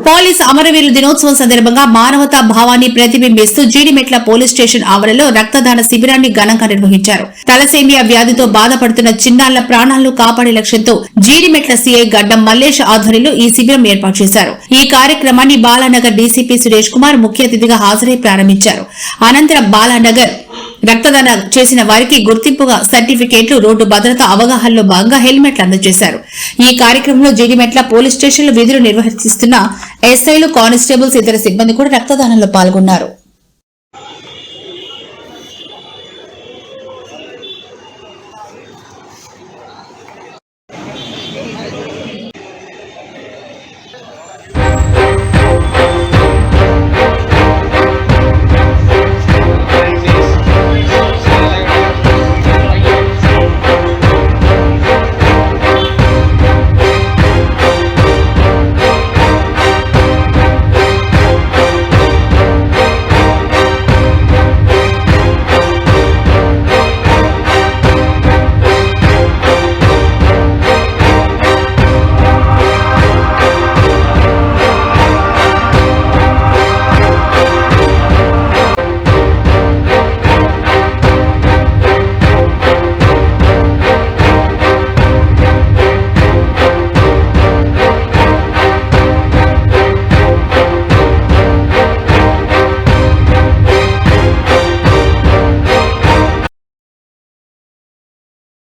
Police అమరవీరుల దినోత్సవం సందర్భంగా మానవతా భావాన్ని ప్రతిబింబిస్తూ జీడిమెట్ల పోలీస్ స్టేషన్ ఆవరణలో రక్తదాన శిబిరాన్ని ఘనంగా నిర్వహించారు. తలసేమియా వ్యాధితో బాధపడుతున్న చిన్నారుల ప్రాణాలను కాపాడే లక్ష్యంతో జీడిమెట్ల సీఐ గడ్డం మల్లేష్ ఆధ్వర్యంలో ఈ శిబిరం ఏర్పాటు చేశారు. ఈ కార్యక్రమాన్ని బాలానగర్ డీసీపీ సురేష్ కుమార్ ముఖ్య అతిథిగా హాజరై ప్రారంభించారు. అనంతరం బాలానగర్ రక్తదానం చేసిన వారికి గుర్తింపుగా సర్టిఫికేట్లు, రోడ్డు భద్రత అవగాహనలో భాగంగా హెల్మెట్లు అందజేశారు. ఈ కార్యక్రమంలో జీడిమెట్ల పోలీస్ స్టేషన్లో విధులు నిర్వహిస్తున్న ఎస్ఐలు, కానిస్టేబుల్స్, ఇతర సిబ్బంది కూడా రక్తదానంలో పాల్గొన్నారు.